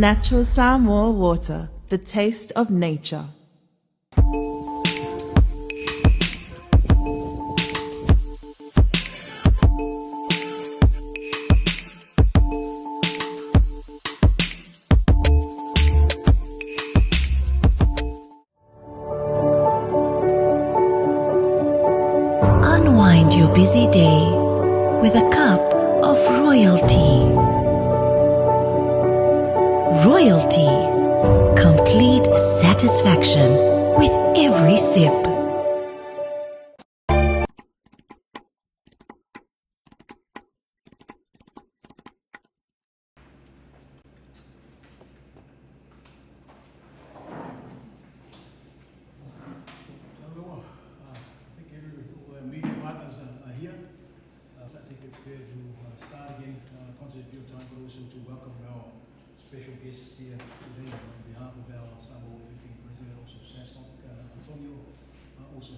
Natural Samoa water, the taste of nature. Unwind your busy day with a cup of royalty. Royalty, complete satisfaction with every sip. Start again, conscious of your time, but also to welcome our special guests here today on behalf of our Samoa weightlifting president, also Sasnok Antonio. Also,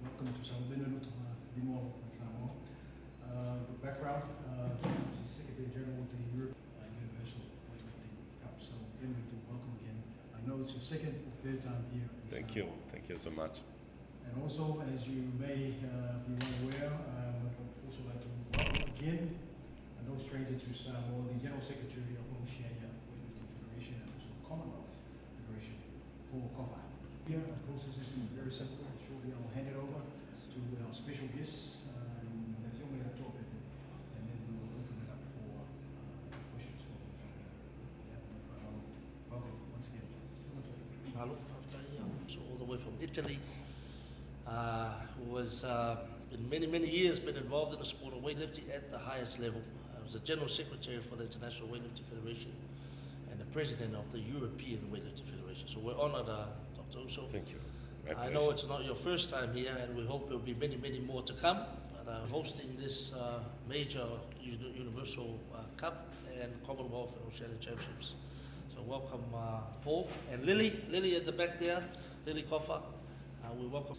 welcome to Samoa Benvenuto di nuovo a Samoa. The background, she's Secretary General of the Europe Universal Weightlifting Cup. So Benvenuto, welcome again. I know it's your second or third time here. Thank you so much. And also, as you may be well aware, I'd also like to welcome again, no stranger to Samoa, the General Secretary of Oceania Weightlifting Federation and also Commonwealth Federation, Paul Kofa. Here, the process is very simple. Shortly, I'll hand it over to our special guests, the film and talk, and then we will open it up for questions from the welcome once again. Hello, so all the way from Italy. Who has in many years been involved in the sport of weightlifting at the highest level. I was the General Secretary for the International Weightlifting Federation and the President of the European Weightlifting Federation. So we're honored, Dr. Uso. Thank you. I know it's not your first time here, and we hope there'll be many more to come. Hosting this major Universal Cup and Commonwealth and Oceania Championships. So welcome Paul and Lily at the back there, Lily Kofa. We welcome.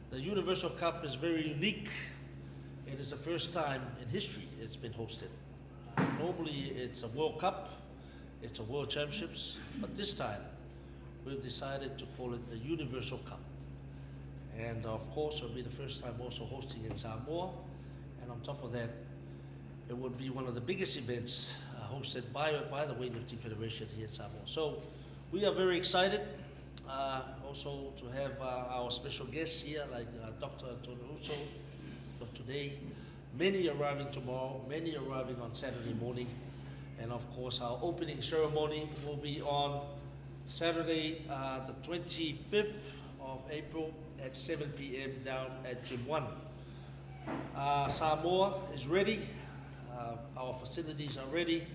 The Universal Cup is very unique. It is the first time in history it's been hosted. Normally it's a World Cup, it's a World Championships, but this time we've decided to call it the Universal Cup. And of course it'll be the first time also hosting in Samoa, and on top of that it would be one of the biggest events hosted by the Weightlifting Federation here in Samoa. So we are very excited. Also to have our special guests here like Dr. Antonio Uso of today, many arriving tomorrow, many arriving on Saturday morning, and of course our opening ceremony will be on Saturday the 25th of April at 7 p.m. down at Gym 1. Samoa is ready, our facilities are ready,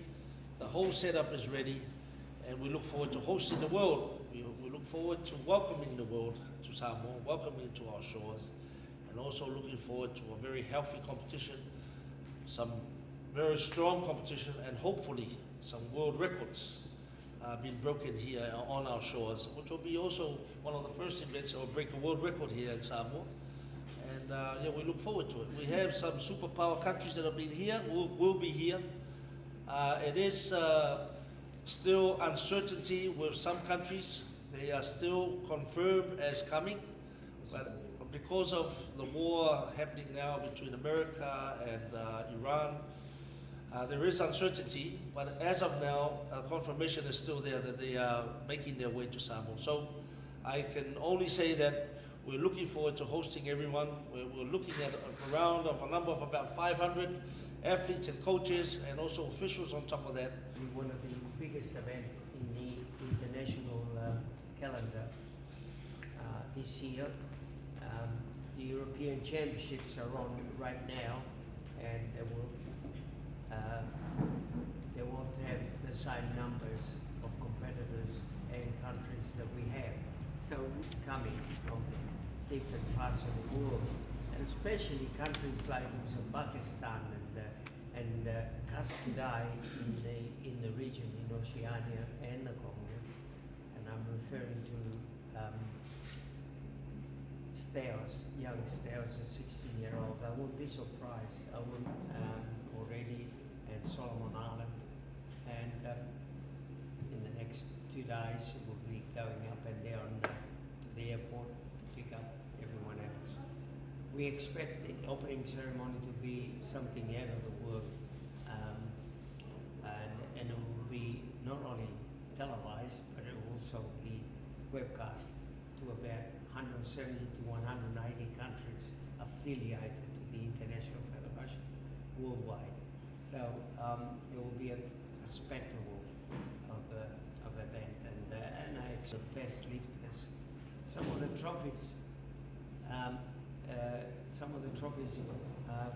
the whole setup is ready, and we look forward to hosting the world. We look forward to welcoming the world to Samoa, welcoming to our shores, and also looking forward to a very healthy competition, some very strong competition, and hopefully some world records being broken here on our shores, which will be also one of the first events that will break a world record here in Samoa. And yeah, we look forward to it. We have some superpower countries that have been here, will be here. It is still uncertainty with some countries. They are still confirmed as coming, but because of the war happening now between America and Iran, there is uncertainty, but as of now, confirmation is still there that they are making their way to Samoa. So I can only say that we're looking forward to hosting everyone. We're looking at around a number of about 500 athletes and coaches and also officials on top of that. One of the biggest events in the international calendar this year. The European Championships are on right now, and they won't have the same numbers of competitors and countries that we have. So coming from different parts of the world, and especially countries like Uzbekistan and Kazakhstan in the region, in Oceania and the Commonwealth. And I'm referring to young Steos, a 16-year-old. I wouldn't be surprised. I wouldn't already, and Solomon Island. And in the next 2 days. We'll be going up and down to the airport to pick up everyone else. We expect the opening ceremony to be something out of the world, and it will be not only televised, but it will also be webcast to about 170 to 180 countries affiliated to the International Federation worldwide. So it will be a spectacle of event, and I expect the best lifters. Some of the trophies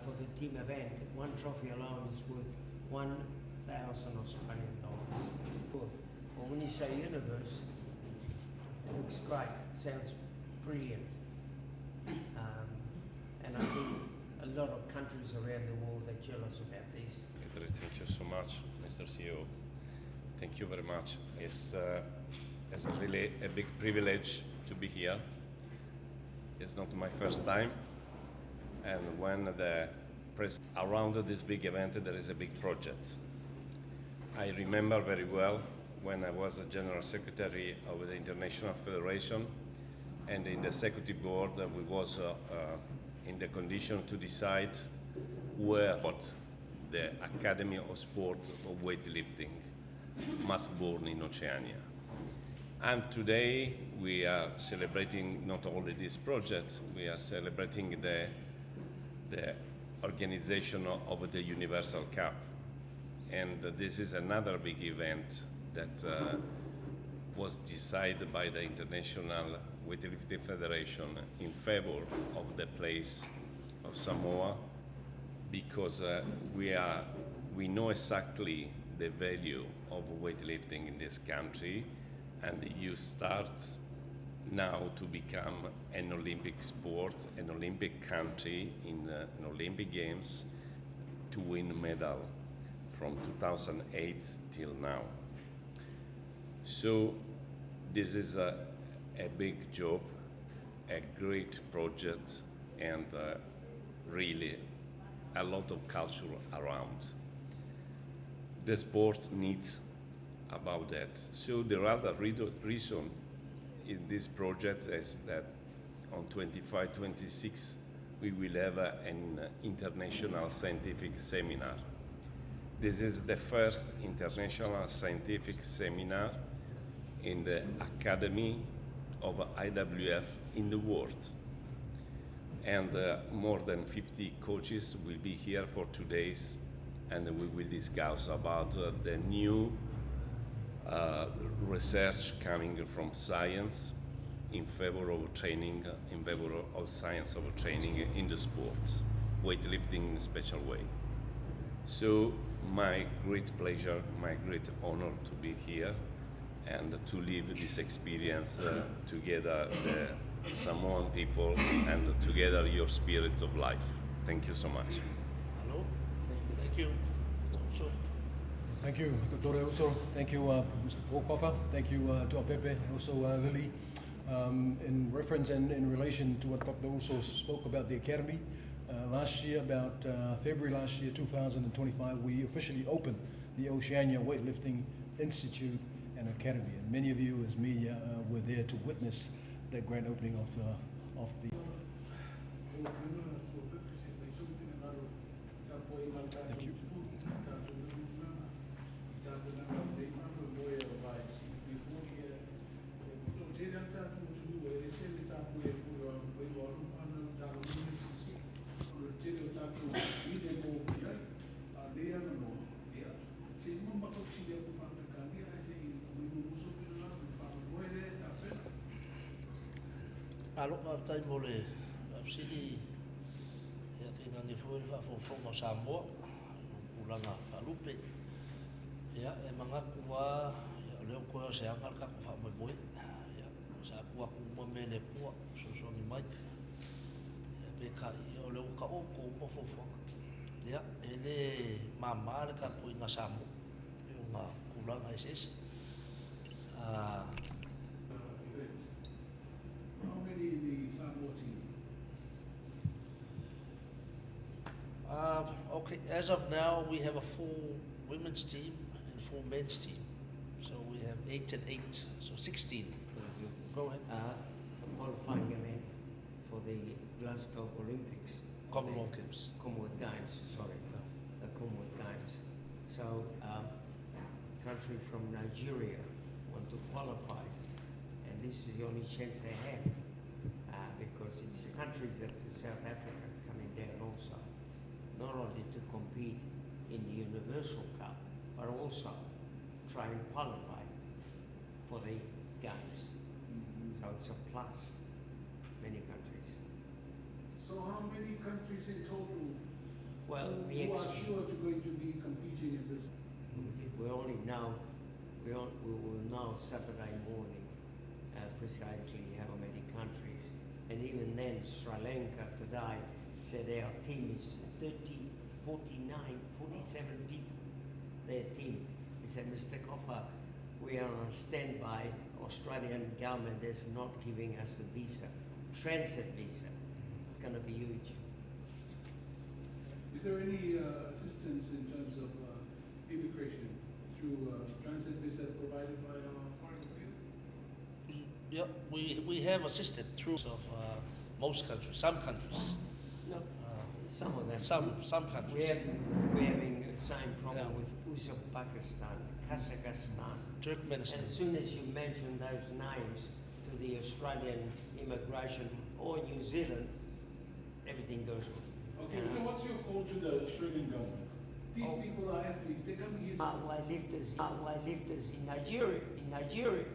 for the team event, one trophy alone is worth 1,000 Australian dollars. Well, when you say universe, it looks great, sounds brilliant. And I think a lot of countries around the world are jealous about this. Thank you so much, Mr. CEO. Thank you very much. It's really a big privilege to be here. It's not my first time. And when the press around this big event, there is a big project. I remember very well when I was a General Secretary of the International Federation, and in the Executive Board we was in the condition to decide what the Academy of Sport of Weightlifting must born in Oceania. And today we are celebrating not only this project, we are celebrating the organization of the Universal Cup. And this is another big event that was decided by the International Weightlifting Federation in favor of the place of Samoa, because we know exactly the value of weightlifting in this country, and you start now to become an Olympic sport, an Olympic country in an Olympic Games, to win medal from 2008 till now. So this is a big job, a great project, and really a lot of culture around. The sport needs about that. So the other reason in this project is that on 25-26 we will have an international scientific seminar. This is the first international scientific seminar in the Academy of IWF in the world. And more than 50 coaches will be here for 2 days, and we will discuss about the new research coming from science in favor of training, in favor of science of training in the sport, weightlifting in a special way. So my great pleasure, my great honor to be here and to live this experience together, the Samoan people, and together your spirit of life. Thank you so much. Hello. Thank you. So, Thank you, Dr. Uso. Thank you, Mr. Pokafa. Thank you to Pepe and also Lily. In reference and in relation to what Dr. Uso spoke about the Academy, last year, about February last year, 2025, we officially opened the Oceania Weightlifting Institute and Academy. And many of you as media were there to witness that grand opening of the... Thank you. alo ma tai mo le sili ya tinga ni foi fa fo mo Samoa ulanga alupe ya e manga kuwa ya leo ko se anga ka fa mo boy ya sa kuwa ku mo mele kuwa so ni mai ya pe ka yo leo ka o ko mo fo ya ele mama le ka ko na Samoa e uma ulanga ese How many in the Samoa team? Okay, as of now, we have a full women's team and full men's team. So we have 8 and 8, so 16. Go ahead. A qualifying event for the Glasgow Olympics. Commonwealth Games. Commonwealth Games, sorry. The Commonwealth Games. So, country from Nigeria want to qualify, and this is the only chance they have, because it's countries that South Africa coming down also, not only to compete in the Universal Cup, but also try and qualify for the Games. So it's a plus, many countries. So how many countries in total Well, who are sure to going to be competing in this? we only know, we will know Saturday morning precisely how many countries. And even then, Sri Lanka today said our team is 30, 49, 47 people, their team. He said, Mr. Coffer, we are on standby. Australian government is not giving us the visa, transit visa. It's going to be huge. Is there any assistance in terms of immigration through transit visa provided by our foreign affairs? Yeah, we have assisted through of most countries, some countries. No, some of them. Some countries. We're having the same problem Yeah. with Uzbekistan, Kazakhstan. Turkmenistan. And as soon as you mention those names to the Australian immigration or New Zealand, everything goes wrong. Okay, so what's your call to the Australian government? These people are athletes, they come here to Lifters in Nigeria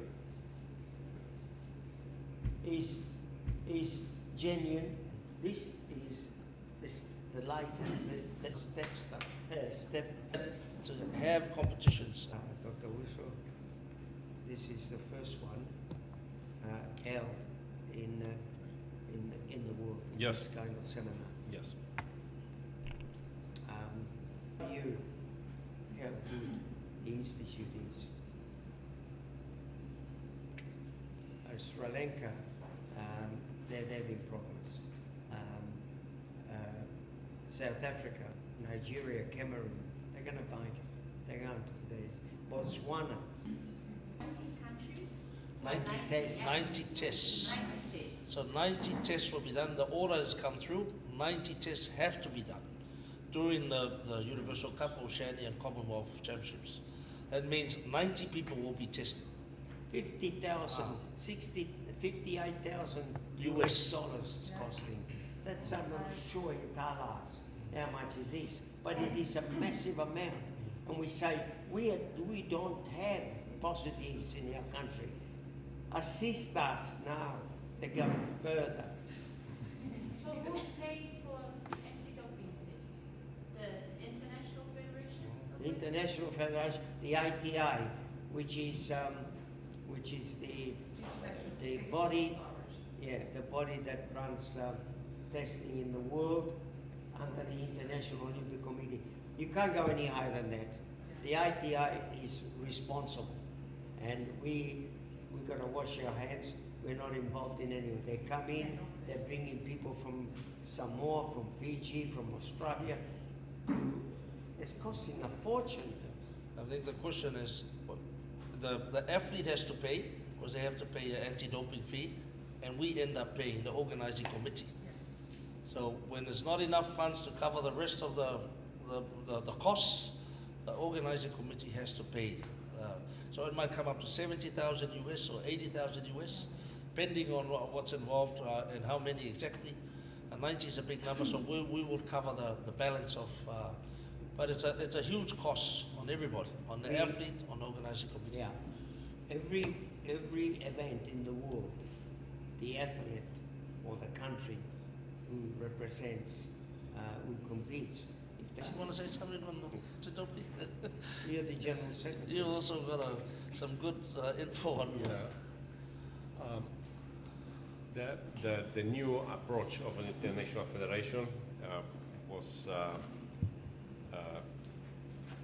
is genuine. This is the light, the step. To have competitions. Dr. Uso, this is the first one held in the world. In Yes. This kind of seminar. Yes. You how good the institute is. Sri Lanka, they're having problems. South Africa, Nigeria, Cameroon, they're going to bite. They're going to. There's Botswana. 20 countries? 90 tests. 90 tests. 90 tests. So 90 tests will be done. The order has come through. 90 tests have to be done during the Universal Cup, Oceania, and Commonwealth Championships. That means 90 people will be tested. 50,000, 58,000 US dollars it's costing. That's I'm not sure in dollars how much is this, but it is a massive amount. And we say we don't have positives in our country. Assist us now. They're going further. So who's paying for anti-doping tests? The International Federation? The International Federation, the ITI, which is the body, the body that runs testing in the world under the International Olympic Committee. You can't go any higher than that. The ITI is responsible, and we've got to wash our hands. We're not involved in any of it. They come in, they're bringing people from Samoa, from Fiji, from Australia. It's costing a fortune. I think the question is, the athlete has to pay because they have to pay an anti-doping fee, and we end up paying the organizing committee. So when there's not enough funds to cover the rest of the costs, the organizing committee has to pay. So it might come up to 70,000 US or 80,000 US, depending on what's involved and how many exactly. 90 is a big number, so we will cover the balance of. But it's a huge cost on everybody, on the athlete, on the organizing committee. Yeah. Every event in the world, the athlete or the country who represents, who competes. If You want to say something on the doping? you're the general secretary. You also got some good info on The new approach of an international federation was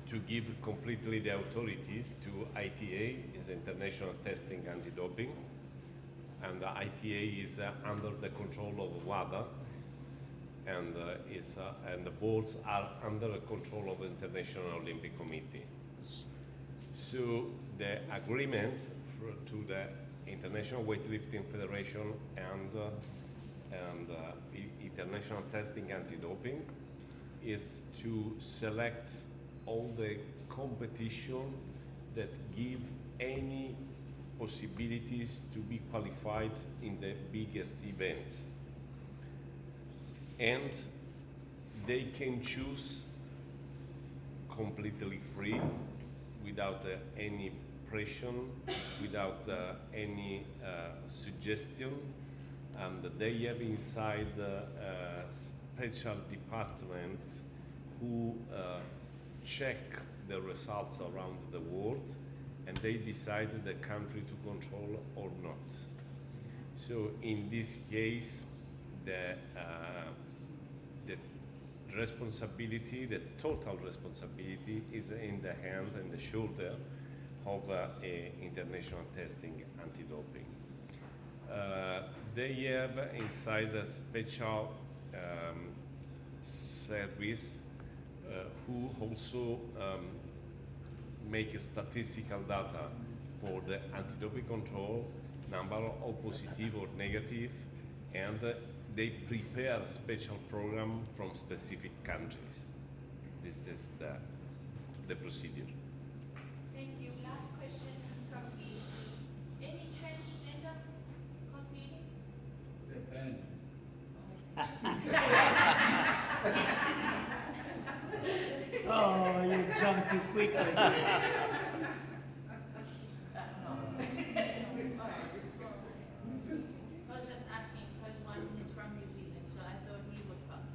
to give completely the authorities to ITA, is International Testing Anti-Doping, and the ITA is under the control of WADA, and the boards are under the control of the International Olympic Committee. So the agreement to the International Weightlifting Federation and International Testing Anti-Doping is to select all the competition that give any possibilities to be qualified in the biggest event. And they can choose completely free, without any pressure, without any suggestion. And they have inside a special department who check the results around the world, and they decide the country to control or not. So in this case, the responsibility, the total responsibility, is in the hand and the shoulder of international testing anti-doping. They have inside a special service who also make statistical data for the anti-doping control, number of positive or negative, and they prepare a special program from specific countries. This is the procedure. Thank you. Last question from me. Any transgender competing? Oh, you jumped too quickly. I was just asking because one is from New Zealand, so I thought he would come.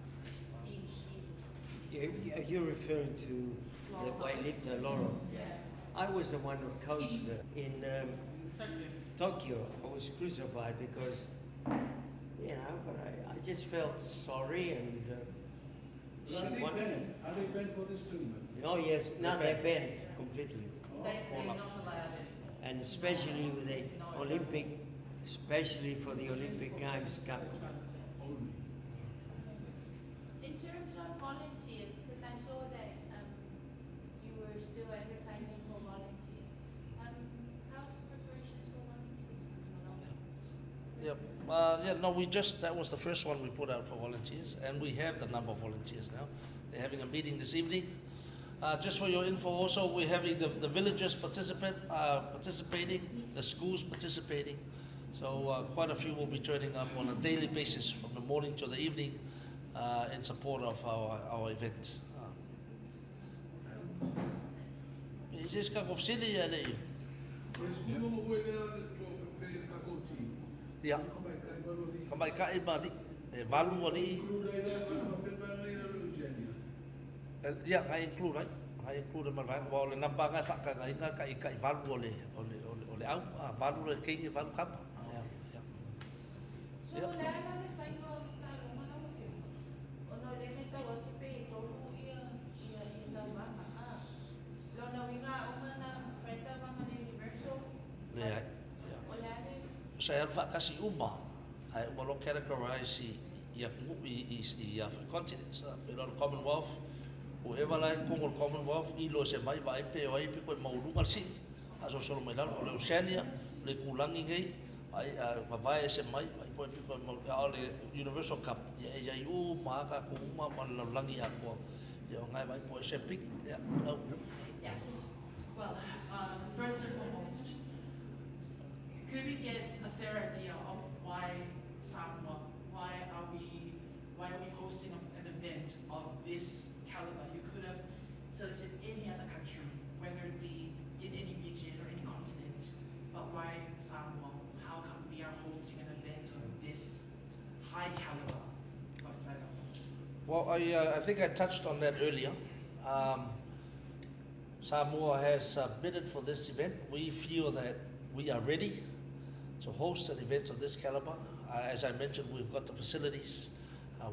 You're referring to the weightlifter Laurel. Yeah. I was the one who coached her in Tokyo. I was crucified because, you know, but I just felt sorry, and she won. Are they banned for this tournament? Oh yes, no, they're banned completely. They're not allowed it. And especially with the Olympic, especially for the Olympic Games coming. In terms of volunteers, because I saw that you were still advertising for volunteers. How's preparations for volunteers coming along? Yeah, no, that was the first one we put out for volunteers, and we have the number of volunteers now. They're having a meeting this evening. Just for your info also, we're having the villagers participating, the schools participating. So quite a few will be turning up on a daily basis from the morning to the evening in support of our event. Just got officially, yeah. Kamai ka imadi, valu ali. Yeah, I include, right? I include my van. Well, the number I fuck I got kai valu ole out. Valu le king valu kap. So wala na le fai no talo mana mo fio. Ono le me tawa tupe tolu ia tawa lo na winga umana frenta mama le universal. Yeah. Wala le. Saya fuck kasi uma. I will categorize i continents. The Commonwealth. Whoever like Congo Commonwealth, ilo se mai vai pe o ai pe ko maurunga si. Aso solo mai lalo le Oceania, le kulangi ngai, ai vai se mai vai po pe ko le Universal Cup. Ya u ma ka ku ma langi a ko. Ya ngai vai po se pick. Yeah. Yes. Well, first and foremost, could we get a fair idea of why Samoa? Why are we hosting an event of this caliber? You could have selected any other country, whether it be in any region or any continent, but why Samoa? How come we are hosting an event of this high caliber of Samoa? Well, I think I touched on that earlier. Samoa has bidded for this event. We feel that we are ready to host an event of this caliber. As I mentioned, we've got the facilities,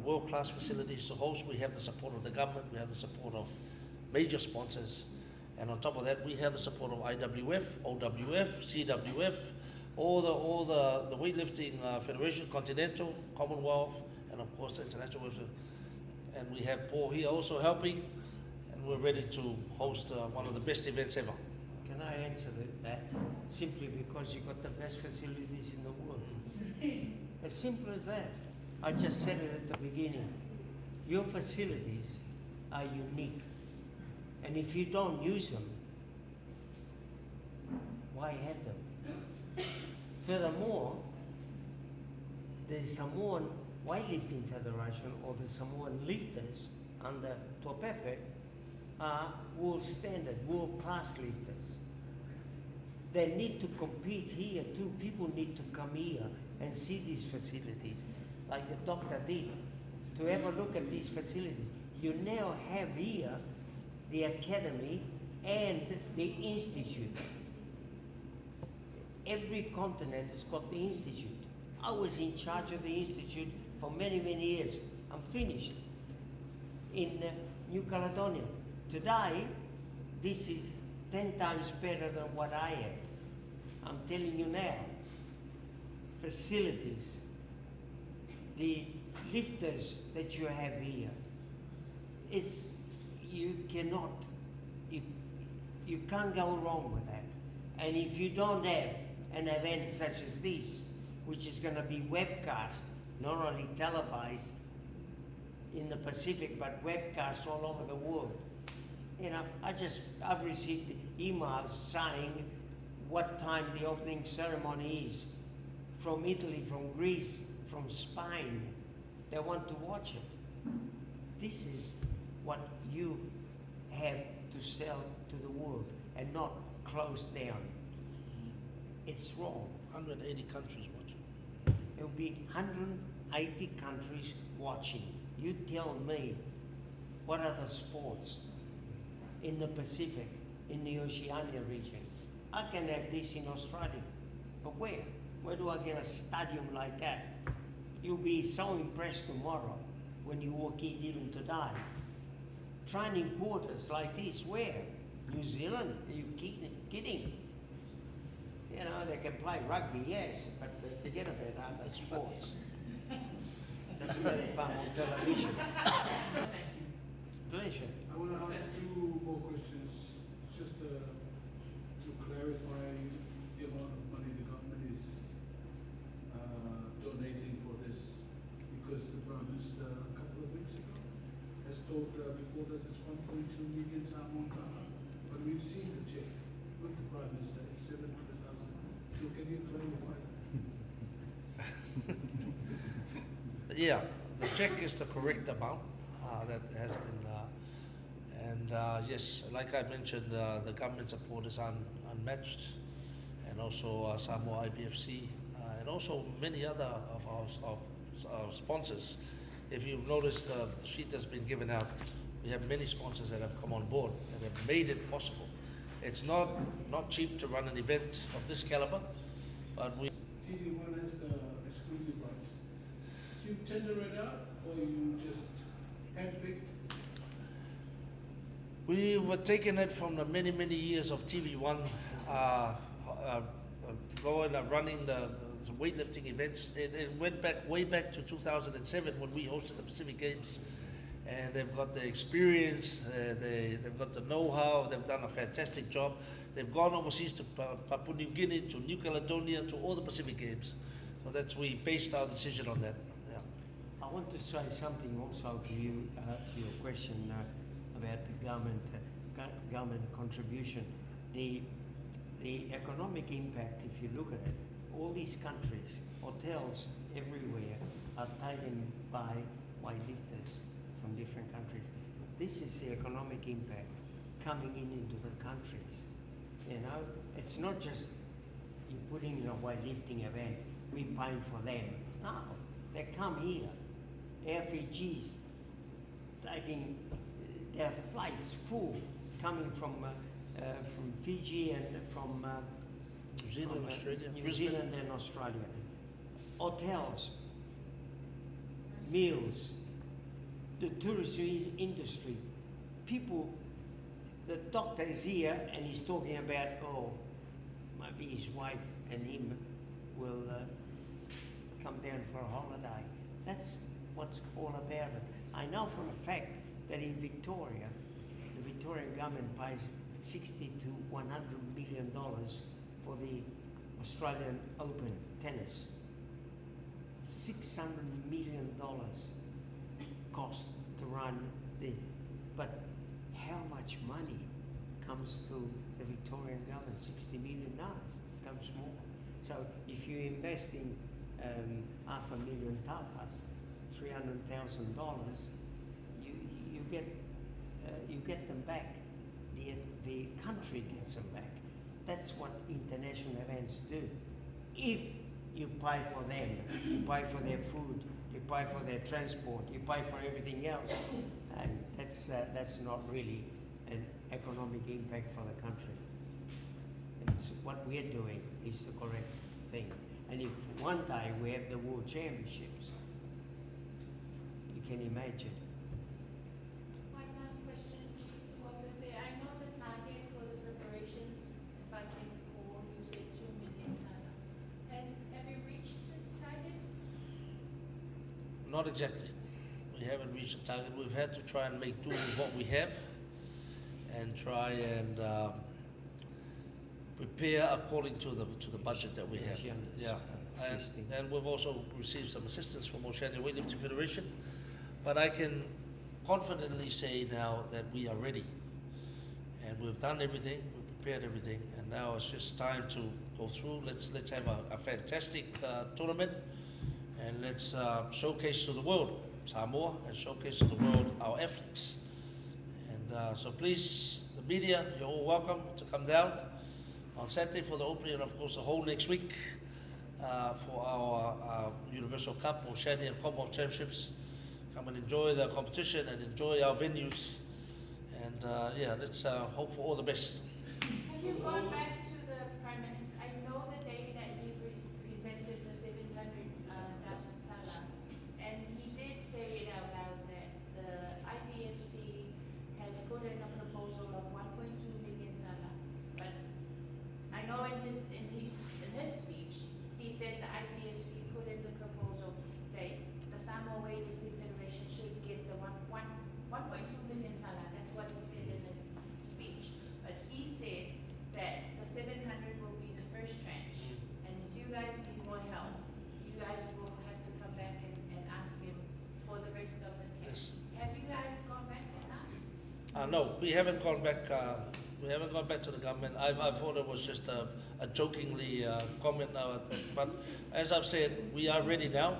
world-class facilities to host. We have the support of the government, we have the support of major sponsors, and on top of that, we have the support of IWF, OWF, CWF, all the weightlifting federation, Continental, Commonwealth, and of course the International Weightlifting. And we have Paul here also helping, and we're ready to host one of the best events ever. Can I answer that? Simply because you've got the best facilities in the world. As simple as that. I just said it at the beginning. Your facilities are unique. And if you don't use them, why have them? Furthermore, the Samoan Weightlifting Federation or the Samoan lifters under Topepe are world standard, world class lifters. They need to compete here too. People need to come here and see these facilities, like the doctor did, to have a look at these facilities. You now have here the academy and the institute. Every continent has got the institute. I was in charge of the institute for many, many years. I'm finished in New Caledonia. Today, this is 10 times better than what I had. I'm telling you now. Facilities, the lifters that you have here, it's, you cannot, you can't go wrong with that. And if you don't have an event such as this, which is going to be webcast, not only televised in the Pacific, but webcast all over the world. You know, I've received emails saying what time the opening ceremony is from Italy, from Greece, from Spain. They want to watch it. This is what you have to sell to the world and not close down. It's wrong. 180 countries watching. There will be 180 countries watching. You tell me, what other sports in the Pacific, in the Oceania region? I can have this in Australia, but where? Where do I get a stadium like that? You'll be so impressed tomorrow when you walk in even today. Training quarters like this, where? New Zealand? Are you kidding? You know, they can play rugby, yes, but forget about other sports. Doesn't matter if I'm on television. Thank you. Pleasure. I want to ask two more questions, just to clarify the amount of money the government is donating for this, because the Prime Minister a couple of weeks ago has told reporters it's 1.2 million Samoan dollar, but we've seen the check with the Prime Minister, it's 700,000. So can you clarify that? Yeah, the check is the correct amount that has been, yes, like I mentioned, the government support is unmatched, and also Samoa IBFC, and also many other of our sponsors. If you've noticed, the sheet that's been given out, we have many sponsors that have come on board and have made it possible. It's not cheap to run an event of this caliber, but we. TV1 has the exclusive rights. Do you tender it out, or you just handpicked? We were taking it from the many, many years of TV1, going and running the weightlifting events. It went back way back to 2007 when we hosted the Pacific Games. And they've got the experience, they've got the know-how, they've done a fantastic job. They've gone overseas to Papua New Guinea, to New Caledonia, to all the Pacific Games. So we based our decision on that. Yeah. I want to say something also to you, to your question about the government contribution. The economic impact, if you look at it, all these countries, hotels everywhere are taken by weightlifters from different countries. This is the economic impact coming into the countries. You know, it's not just you putting in a weightlifting event, we paying for them. No, they come here. Air Fiji's taking their flights full, coming from Fiji and from New Zealand, Australia, New Zealand and Australia. Hotels, meals, the tourism industry, people. The doctor is here and he's talking about, oh, maybe his wife and him will come down for a holiday. That's what's all about it. I know for a fact that in Victoria, the Victorian government pays $60 to $100 million for the Australian Open tennis. $600 million cost to run the, but how much money comes to the Victorian government? 60 million? No, it comes more. So if you invest in $500,000 takas, $300,000, you get them back. The country gets them back. That's what international events do. If you pay for them, you pay for their food, you pay for their transport, you pay for everything else, and that's not really an economic impact for the country. It's what we're doing is the correct thing. And if one day we have the World Championships, you can imagine. One last question, Mr. Wapepe. I know the target for the preparations, if I can recall, you said 2 million tana. And have you reached the target? Not exactly. We haven't reached the target. We've had to try and make do with what we have and try and prepare according to the budget that we have. Yeah. And we've also received some assistance from Oceania Weightlifting Federation. But I can confidently say now that we are ready. And we've done everything, we've prepared everything, and now it's just time to go through. Let's have a fantastic tournament, and let's showcase to the world Samoa and showcase to the world our athletes. And so please, the media, you're all welcome to come down on Saturday for the opening, and of course the whole next week for our Universal Cup, Oceania and Commonwealth Championships. Come and enjoy the competition and enjoy our venues. And yeah, let's hope for all the best. Have you gone back to the Prime Minister? I know the day that he presented the 700,000 tala, and he did say it out loud that the IBFC has put in a proposal of 1.2 million tala. But I know in his speech, he said the IBFC put in the proposal that the Samoa Weightlifting Federation should get the 1.2 million tala. That's what he said in his speech. But he said that the 700 will be the first tranche. And if you guys need more help, you guys will have to come back and ask him for the rest of the cash. Yes. Have you guys gone back and asked? No, we haven't gone back. We haven't gone back to the government. I thought it was just a jokingly comment now. But as I've said, we are ready now.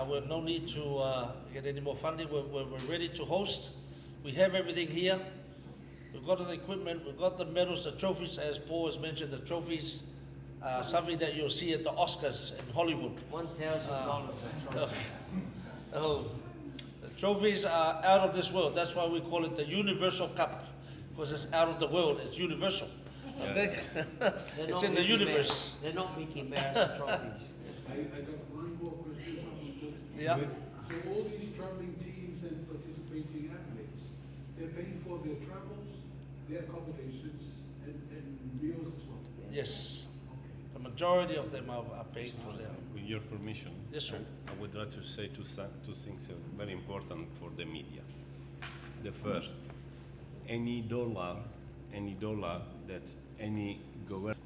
We have no need to get any more funding. We're ready to host. We have everything here. We've got the equipment, we've got the medals, the trophies, as Paul has mentioned, the trophies, something that you'll see at the Oscars in Hollywood. $1,000 a trophy. The trophies are out of this world. That's why we call it the Universal Cup, because it's out of the world, it's universal. Okay? It's in the universe. They're not Mickey Mouse trophies. I got one more question from you. Yeah. So all these traveling teams and participating athletes, they're paying for their travels, their accommodations, and meals as well? Yes. The majority of them are paying for them. With your permission, Yes, sir. I would like to say two things very important for the media. The first, any dollar that any government,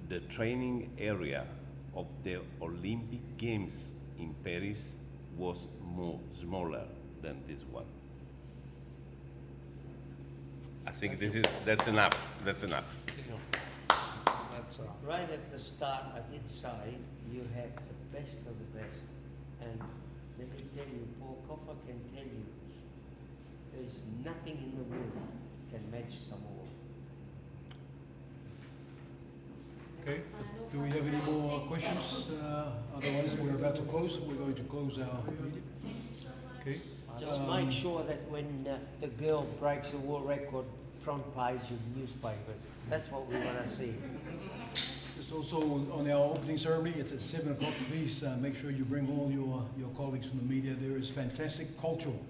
the training area of the Olympic Games in Paris was smaller than this one. I think that's enough. That's enough. That's, Right at the start, I did say you have the best of the best. And let me tell you, Paul Coffer can tell you, there's nothing in the world can match Samoa. Okay, do we have any more questions? Otherwise, we're about to close. We're going to close our meeting. Okay. Just make sure that when the girl breaks the world record, front page of newspapers. That's what we want to see. Just also on our opening ceremony, it's at 7 o'clock. Please make sure you bring all your colleagues from the media. There is fantastic cultural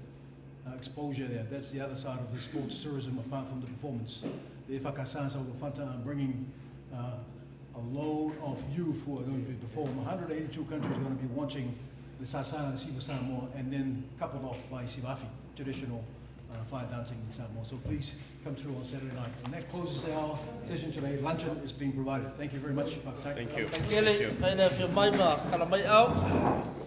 exposure there. That's the other side of the sports tourism apart from the performance. The Whakasansa of the Whanta bringing a load of youth who are going to perform. 182 countries are going to be watching the Sasana, the Siva Samoa, and then coupled off by Sivafi, traditional fire dancing in Samoa. So please come through on Saturday night. And that closes our session today. Luncheon is being provided. Thank you very much. Thank you. Kelly, Thank you. kaina whia mai ma, kala mai au.